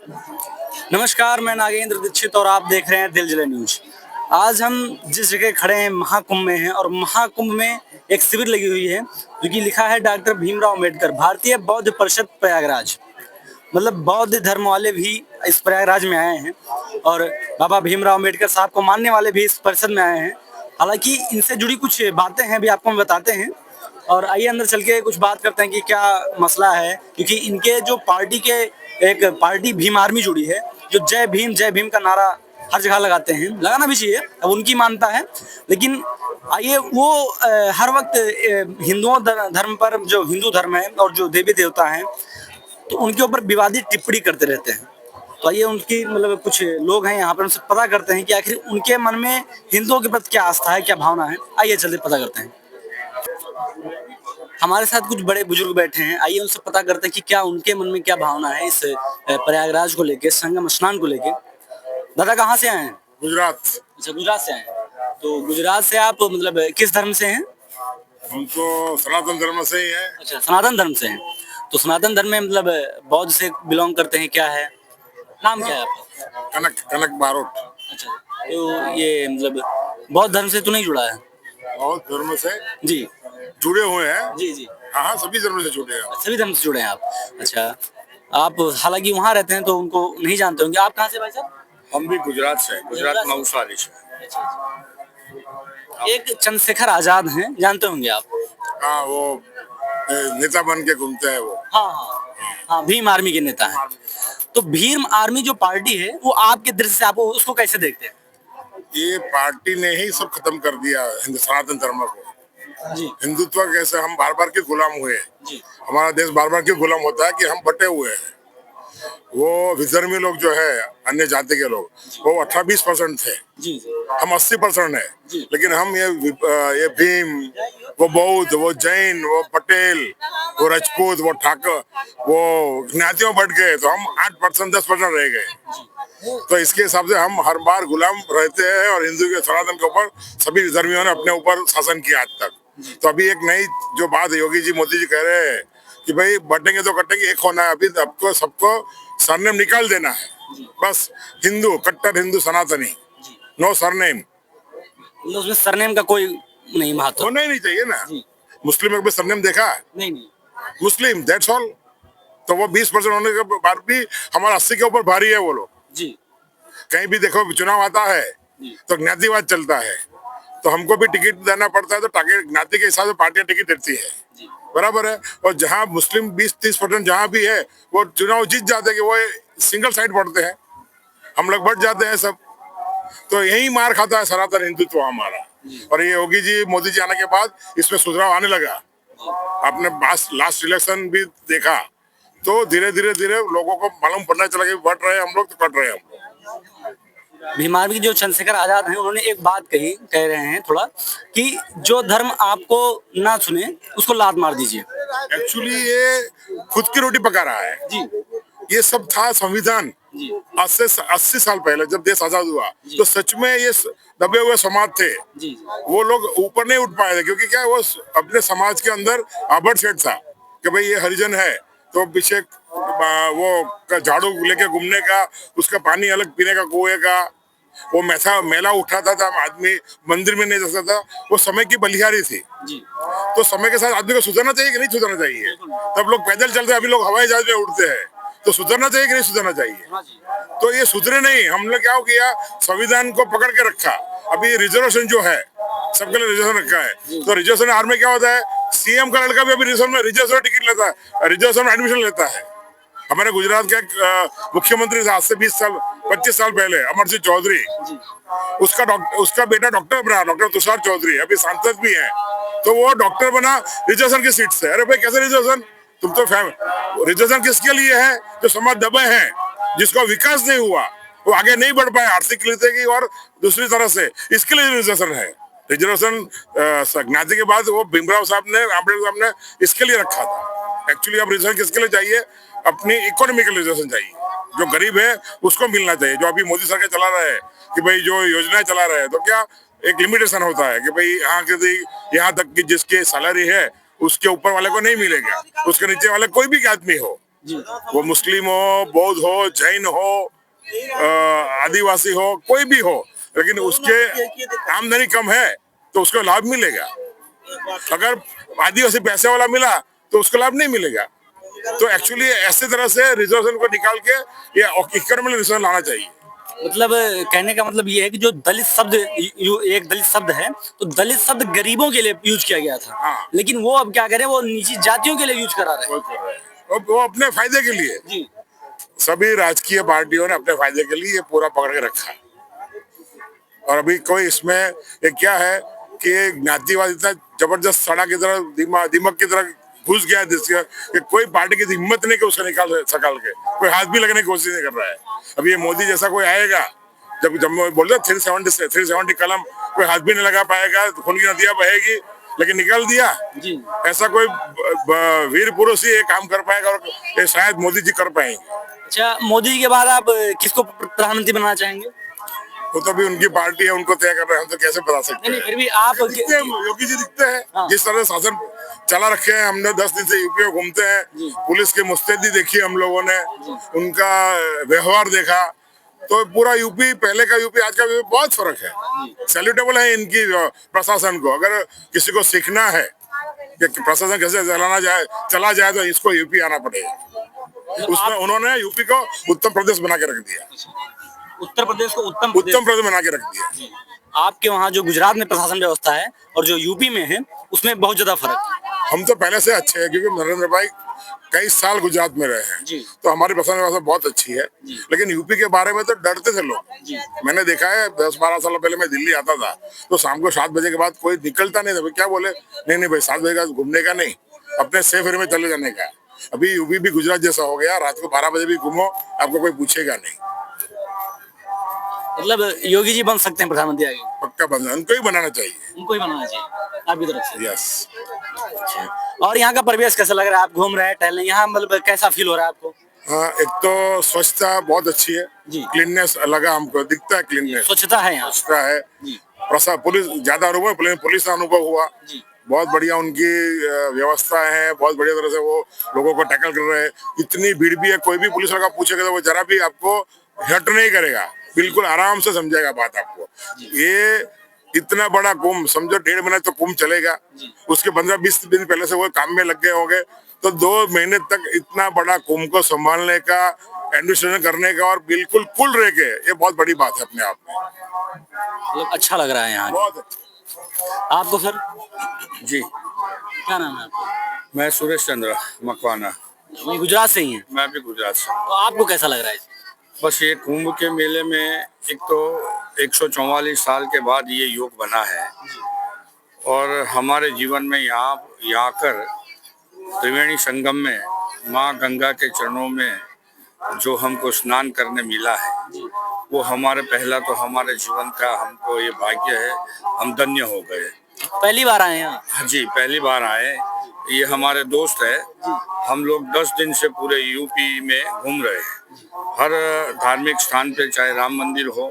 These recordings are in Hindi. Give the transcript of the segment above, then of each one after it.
नमस्कार, मैं नागेंद्र दीक्षित और आप देख रहे हैं दिल जले न्यूज। आज हम जिस जगह खड़े हैं महाकुंभ में हैं और महाकुंभ में एक शिविर लगी हुई है जो कि लिखा है डॉक्टर भीमराव अंबेडकर भारतीय बौद्ध परिषद प्रयागराज। मतलब बौद्ध धर्म वाले भी इस प्रयागराज में आए हैं और बाबा भीमराव अंबेडकर साहब को मानने वाले भी इस परिषद में आए हैं। हालांकि इनसे जुड़ी कुछ बातें हैं भी आपको हम बताते हैं और आइए अंदर चल के कुछ बात करते हैं कि क्या मसला है, क्योंकि इनके जो पार्टी के एक पार्टी भीम आर्मी जुड़ी है जो जय भीम का नारा हर जगह लगाते हैं, लगाना भी चाहिए, अब उनकी मानता है। लेकिन आइए वो हर वक्त हिंदुओं धर्म पर, जो हिंदू धर्म है और जो देवी देवता हैं, तो उनके ऊपर विवादित टिप्पणी करते रहते हैं। तो आइए उनकी मतलब कुछ लोग हैं यहाँ पर, उनसे पता करते हैं कि आखिर उनके मन में हिंदुओं के प्रति क्या आस्था है, क्या भावना है। आइए चलते पता करते हैं। हमारे साथ कुछ बड़े बुजुर्ग बैठे हैं, आइए उनसे पता करते हैं कि क्या उनके मन में क्या भावना है इस प्रयागराज को लेके, संगम स्नान को लेके। दादा कहाँ से आए हैं? गुजरात। अच्छा, गुजरात से आए हैं। तो गुजरात से आप मतलब किस धर्म से हैं? हम तो सनातन धर्म से ही है। अच्छा, सनातन धर्म से हैं। तो सनातन धर्म में मतलब बौद्ध से बिलोंग करते हैं, क्या है नाम, क्या है आपका? कनक कनक बारोट। अच्छा, तो ये मतलब बौद्ध धर्म से तो नहीं जुड़ा है? और धर्म से जी जुड़े हुए हैं। जी जी, हाँ हाँ, सभी धर्म से जुड़े हैं। सभी धर्म से जुड़े हैं आप। अच्छा, आप हालांकि वहाँ रहते हैं तो उनको नहीं जानते होंगे। आप कहाँ से भाई साहब? हम भी गुजरात से, गुजरात नवसारी से। एक चंद्रशेखर आजाद हैं, जानते होंगे आप? हाँ, वो नेता बन के घूमते हैं वो। हाँ हाँ हाँ, भीम आर्मी के नेता हैं। तो भीम आर्मी जो पार्टी है वो आपके दृष्टि से आप उसको कैसे देखते हैं? ये पार्टी ने ही सब खत्म कर दिया सनातन धर्म को। जी हिंदुत्व कैसे हम बार बार के गुलाम हुए हैं। जी हमारा देश बार बार के गुलाम होता है कि हम बटे हुए हैं। वो विधर्मी लोग जो है, अन्य जाति के लोग, वो 18-20% थे। जी हम 80% है। जी। लेकिन हम ये भीम, वो बौद्ध, वो जैन, वो पटेल, वो राजपूत, वो ठाकर, वो ज्ञातियों बढ़ गए तो हम 8%, 10% रह गए। तो इसके हिसाब से हम हर बार गुलाम रहते हैं और हिंदू के सनातन के ऊपर सभी धर्मियों ने अपने ऊपर शासन किया आज तक। तो अभी एक नई जो बात योगी जी, मोदी जी कह रहे हैं कि भाई बटेंगे तो कटेंगे, एक होना है। अभी आपको सबको सरनेम निकाल देना है, बस हिंदू, कट्टर हिंदू सनातनी, नो सरनेम। मतलब उसमें सरनेम का कोई नहीं महत्व? होना ही नहीं चाहिए ना। मुस्लिम में सरनेम देखा? नहीं नहीं। मुस्लिम, दैट्स ऑल। तो वो 20% होने के बाद भी हमारा 80 के ऊपर भारी है वो लोग। जी कहीं भी देखो चुनाव आता है तो ज्ञातिवाद चलता है, तो हमको भी टिकट देना पड़ता है, तो ज्ञाति के हिसाब से पार्टियां टिकट देती है, बराबर है। और जहाँ मुस्लिम 20-30% जहाँ भी है वो चुनाव जीत जाते हैं कि वो सिंगल साइड पड़ते हैं, हम लोग बढ़ जाते हैं सब। तो यही मार खाता है सनातन हिंदुत्व हमारा। और ये योगी जी, मोदी जी आने के बाद इसमें सुधार आने लगा। आपने लास्ट इलेक्शन भी देखा तो धीरे धीरे धीरे लोगों को मालूम पड़ना चला कि बढ़ रहे हैं हम लोग तो कट रहे हैं हम लोग। भीम आर्मी जो चंद्रशेखर आजाद हैं, उन्होंने एक बात कह रहे हैं थोड़ा, कि जो धर्म आपको ना सुने उसको लात मार दीजिए। एक्चुअली ये खुद की रोटी पका रहा है जी ये सब था संविधान। जी 80 साल पहले जब देश आजाद हुआ तो सच में ये दबे हुए समाज थे, जी वो लोग ऊपर नहीं उठ पाए थे, क्योंकि क्या वो अपने समाज के अंदर आबड़ सेठ था कि भाई ये हरिजन है तो पीछे वो झाड़ू लेके घूमने का, उसका पानी अलग पीने का कुएं का, वो मेला उठाता था, आदमी मंदिर में नहीं जा सकता था। वो समय की बलिहारी थी। जी। तो समय के साथ आदमी को सुधरना चाहिए कि नहीं सुधरना चाहिए? तब लोग पैदल चलते हैं, अभी लोग हवाई जहाज में उड़ते हैं। तो सुधरना चाहिए कि नहीं सुधरना चाहिए? तो ये सुधरे नहीं। हमने क्या किया, संविधान को पकड़ के रखा। अभी रिजर्वेशन जो है, सबके लिए रिजर्वेशन रखा है, तो रिजर्वेशन आर्मी में क्या होता है, सीएम का लड़का भी अभी रिजर्वेशन टिकट लेता है, रिजर्वेशन में एडमिशन लेता है। हमारे गुजरात के मुख्यमंत्री आज से 25 साल पहले, अमर सिंह चौधरी, उसका बेटा डॉक्टर बना, डॉक्टर तुषार चौधरी, अभी सांसद भी है। तो वो डॉक्टर बना रिजर्वेशन की सीट से। अरे भाई कैसे रिजर्वेशन? तुम तो रिजर्वेशन किसके लिए है? जो समाज दबे हैं, जिसको विकास नहीं हुआ, वो आगे नहीं बढ़ पाए आर्थिक रीति की और दूसरी तरह से, इसके लिए रिजर्वेशन है। रिजर्वेशन ज्ञाति के बाद वो भीमराव साहब ने, अम्बेडकर साहब ने इसके लिए रखा था। एक्चुअली अब रिजर्वेशन किसके लिए चाहिए? अपनी इकोनॉमिकल रिजर्वेशन चाहिए। जो गरीब है उसको मिलना चाहिए। जो अभी मोदी सरकार चला रहा है कि भाई जो योजनाएं चला रहे हैं, तो क्या एक लिमिटेशन होता है कि भाई यहाँ तक कि जिसकी सैलरी है उसके ऊपर वाले को नहीं मिलेगा, उसके नीचे वाले कोई भी आदमी हो जी। वो मुस्लिम हो, बौद्ध हो, जैन हो, आदिवासी हो, कोई भी हो, लेकिन उसके आमदनी कम है तो उसको लाभ मिलेगा। अगर आदिवासी पैसे वाला मिला तो उसको लाभ नहीं मिलेगा। तो एक्चुअली ऐसे तरह से रिजर्वेशन को निकाल के ये इकोनॉमिक रिजर्वेशन लाना चाहिए। मतलब कहने का मतलब ये है कि जो दलित शब्द एक दलित शब्द है, तो दलित शब्द गरीबों के लिए यूज किया गया था। हाँ। लेकिन वो अब क्या करें, वो निजी जातियों के लिए यूज करा रहे वो कर रहे हैं। वो अपने फायदे के लिए, जी। सभी राजकीय पार्टियों ने अपने फायदे के लिए ये पूरा पकड़ के रखा है। और अभी कोई इसमें ये क्या है कि ज्ञातिवाद इतना जबरदस्त सड़ा की तरह दिमाग की तरह घुस गया है कि कोई पार्टी की हिम्मत नहीं कि उसको सकाल के कोई हाथ भी लगने की कोशिश नहीं कर रहा है। अब ये मोदी जैसा कोई आएगा, जब जब बोल रहे 370 कलम, कोई हाथ भी नहीं लगा पाएगा, खून की नदियां बहेगी, लेकिन निकल दिया। जी। ऐसा कोई वीर पुरुष ही ये काम कर पाएगा और ये शायद मोदी जी कर पाएंगे। अच्छा, मोदी जी के बाद आप किसको प्रधानमंत्री बनाना चाहेंगे? वो तो भी उनकी पार्टी है, उनको तय कर रहे हैं, हम तो कैसे बता सकते नहीं, हैं। फिर भी आप दिखते हैं, योगी जी दिखते हैं। हाँ। जिस तरह शासन चला रखे हैं, हमने 10 दिन से यूपी में घूमते हैं, पुलिस की मुस्तैदी देखी हम लोगों ने, उनका व्यवहार देखा, तो पूरा यूपी, पहले का यूपी आज का यूपी बहुत फर्क है। सैल्यूटेबल है इनकी प्रशासन को। अगर किसी को सीखना है कि प्रशासन कैसे चला जाए तो इसको यूपी आना पड़ेगा। उसमें उन्होंने यूपी को उत्तम प्रदेश बना के रख दिया, उत्तर प्रदेश को उत्तम प्रदेश बना के रख दिया। आपके वहाँ जो गुजरात में प्रशासन व्यवस्था है और जो यूपी में है, उसमें बहुत ज्यादा फर्क है। हम तो पहले से अच्छे हैं क्योंकि नरेंद्र भाई कई साल गुजरात में रहे हैं, तो हमारी प्रशासन व्यवस्था बहुत अच्छी है। लेकिन यूपी के बारे में तो डरते थे लोग। मैंने देखा है 10-12 साल पहले मैं दिल्ली आता था तो शाम को 7 बजे के बाद कोई निकलता नहीं था। क्या बोले, नहीं भाई 7 बजे का घूमने का नहीं, अपने सेफ एरिया में चले जाने का। अभी यूपी भी गुजरात जैसा हो गया, रात को 12 बजे भी घूमो, आपको कोई पूछेगा नहीं। मतलब योगी जी बन सकते हैं प्रधानमंत्री आगे? पक्का बनना, उनको ही बनाना चाहिए। उनको ही बनाना चाहिए आपकी तरफ से? यस। और यहाँ का परिवेश कैसा लग रहा है? आप घूम रहे हैं, टहल रहे हैं, यहाँ मतलब कैसा फील हो रहा है आपको? हाँ, एक तो स्वच्छता बहुत अच्छी है, क्लीननेस लगा हमको, दिखता है क्लीननेस, स्वच्छता है यहाँ? स्वच्छता है। पुलिस ज्यादा अनुभव, पुलिस का अनुभव हुआ, बहुत बढ़िया उनकी व्यवस्था है, बहुत बढ़िया तरह से वो लोगों को टैकल कर रहे हैं। इतनी भीड़ भी है, कोई भी पुलिस वाला पूछेगा तो वो जरा भी आपको हर्ट नहीं करेगा, बिल्कुल आराम से समझाएगा बात आपको। ये इतना बड़ा कुंभ, समझो 1.5 महीने तो कुंभ चलेगा, उसके 15-20 दिन पहले से वो काम में लग गए होंगे, तो 2 महीने तक इतना बड़ा कुंभ को संभालने का, एडमिनिस्ट्रेशन करने का और बिल्कुल कूल रह के, ये बहुत बड़ी बात है अपने आप में। मतलब अच्छा लग रहा है यहाँ? बहुत अच्छा। आपको सर? जी, क्या नाम है आपका? मैं सुरेश चंद्र मकवाना। वही गुजरात से ही हैं? मैं भी गुजरात से। तो आपको कैसा लग रहा है? बस ये कुंभ के मेले में एक तो 144 साल के बाद ये योग बना है और हमारे जीवन में यहाँ कर त्रिवेणी संगम में माँ गंगा के चरणों में जो हमको स्नान करने मिला है, वो हमारे जीवन का हमको ये भाग्य है, हम धन्य हो गए। पहली बार आए हैं? हाँ जी, पहली बार आए। ये हमारे दोस्त है, हम लोग 10 दिन से पूरे यूपी में घूम रहे हैं। हर धार्मिक स्थान पे, चाहे राम मंदिर हो,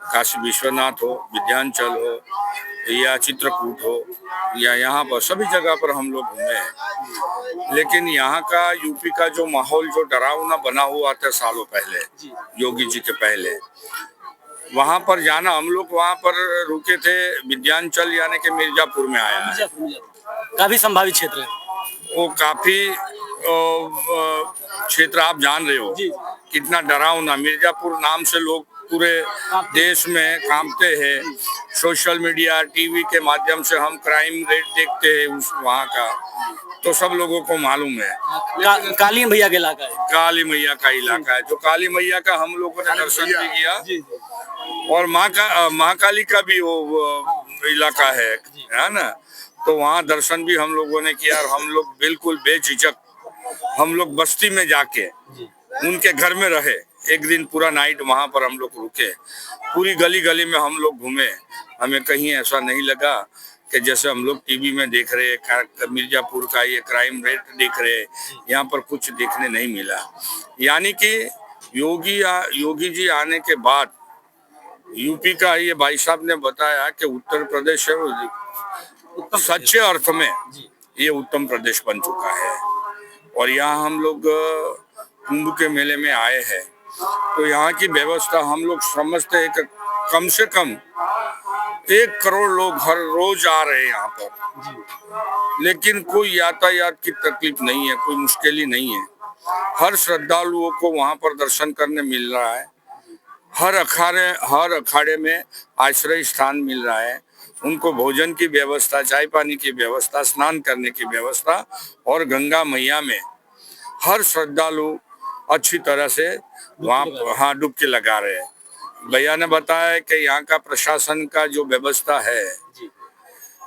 काशी विश्वनाथ हो, विंध्याचल हो या चित्रकूट हो, या यहाँ पर सभी जगह पर हम लोग घूमे हैं। लेकिन यहाँ का यूपी का जो माहौल जो डरावना बना हुआ था सालों पहले, योगी जी के पहले, वहाँ पर जाना, हम लोग वहाँ पर रुके थे विंध्याचल यानी कि मिर्जापुर में आया है। काफी संभावित क्षेत्र है वो, काफी क्षेत्र आप जान रहे हो कितना डरावना। मिर्जापुर नाम से लोग पूरे देश में कांपते हैं। सोशल मीडिया, टीवी के माध्यम से हम क्राइम रेट देखते हैं उस वहाँ का, तो सब लोगों को मालूम है। काली मैया का इलाका है। काली मैया का इलाका है, जो काली मैया का हम लोगों ने दर्शन भी किया और महाकाली का भी वो इलाका है ना, तो वहाँ दर्शन भी हम लोगों ने किया। और हम लोग बिल्कुल बेझिझक, हम लोग बस्ती में जाके उनके घर में रहे, एक दिन पूरा नाइट वहाँ पर हम लोग रुके, पूरी गली गली में हम लोग घूमे। हमें कहीं ऐसा नहीं लगा कि जैसे हम लोग टीवी में देख रहे हैं मिर्जापुर का ये क्राइम रेट देख रहे हैं, यहाँ पर कुछ देखने नहीं मिला। यानी कि योगी जी आने के बाद यूपी का, ये भाई साहब ने बताया कि उत्तर प्रदेश सच्चे अर्थ में ये उत्तम प्रदेश बन चुका है। और यहाँ हम लोग कुंभ के मेले में आए हैं, तो यहाँ की व्यवस्था हम लोग समझते हैं कि कम से कम 1 करोड़ लोग हर रोज आ रहे हैं यहाँ पर, लेकिन कोई यातायात की तकलीफ नहीं है, कोई मुश्किल ही नहीं है। हर श्रद्धालुओं को वहाँ पर दर्शन करने मिल रहा है, हर अखाड़े में आश्रय स्थान मिल रहा है, उनको भोजन की व्यवस्था, चाय पानी की व्यवस्था, स्नान करने की व्यवस्था, और गंगा मैया में हर श्रद्धालु अच्छी तरह से वहाँ डुबकी लगा रहे हैं। भैया ने बताया कि यहाँ का प्रशासन का जो व्यवस्था है,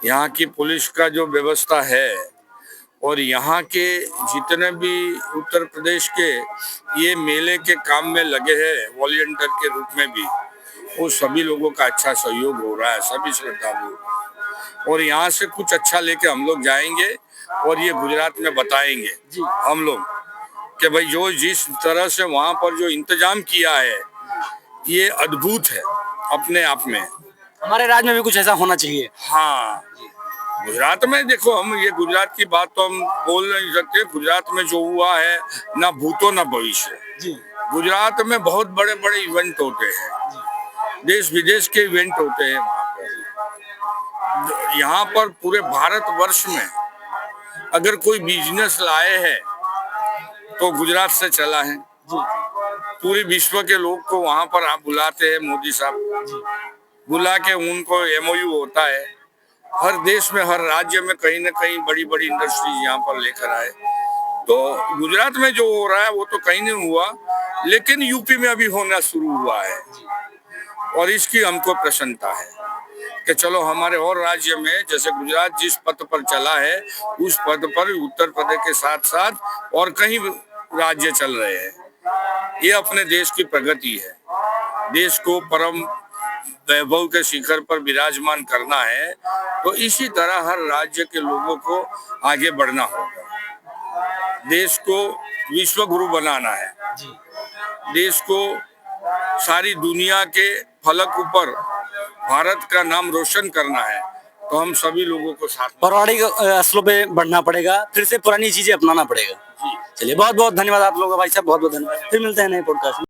यहाँ की पुलिस का जो व्यवस्था है, और यहाँ के जितने भी उत्तर प्रदेश के ये मेले के काम में लगे हैं वॉलंटियर के रूप में भी, वो सभी लोगों का अच्छा सहयोग हो रहा है, सभी श्रद्धालु। और यहाँ से कुछ अच्छा लेके हम लोग जाएंगे और ये गुजरात में बताएंगे हम लोग कि भाई जो जिस तरह से वहाँ पर जो इंतजाम किया है ये अद्भुत है अपने आप में। हमारे राज्य में भी कुछ ऐसा होना चाहिए। हाँ, गुजरात में देखो, हम ये गुजरात की बात तो हम बोल नहीं सकते। गुजरात में जो हुआ है ना भूतो ना भविष्य। गुजरात में बहुत बड़े बड़े इवेंट होते हैं, देश विदेश के इवेंट होते हैं वहाँ पर। यहाँ पर पूरे भारतवर्ष में अगर कोई बिजनेस लाए है तो गुजरात से चला है। पूरे विश्व के लोग को वहाँ पर आप बुलाते हैं, मोदी साहब बुला के उनको MOU होता है। हर देश में, हर राज्य में कहीं ना कहीं बड़ी बड़ी इंडस्ट्रीज यहाँ पर लेकर आए। तो गुजरात में जो हो रहा है वो तो कहीं नहीं हुआ, लेकिन यूपी में अभी होना शुरू हुआ है, और इसकी हमको प्रसन्नता है कि चलो हमारे और राज्य में, जैसे गुजरात जिस पथ पर चला है उस पथ पर उत्तर प्रदेश के साथ साथ और कई राज्य चल रहे हैं। ये अपने देश की प्रगति है। देश को परम वैभव के शिखर पर विराजमान करना है, तो इसी तरह हर राज्य के लोगों को आगे बढ़ना होगा। देश को विश्व गुरु बनाना है, देश को सारी दुनिया के फलक ऊपर भारत का नाम रोशन करना है, तो हम सभी लोगों को साथ पौराणिक असलों पे बढ़ना पड़ेगा, फिर से पुरानी चीजें अपनाना पड़ेगा। चलिए, बहुत बहुत धन्यवाद आप लोगों का भाई साहब, बहुत बहुत धन्यवाद। फिर मिलते हैं नए पॉडकास्ट में।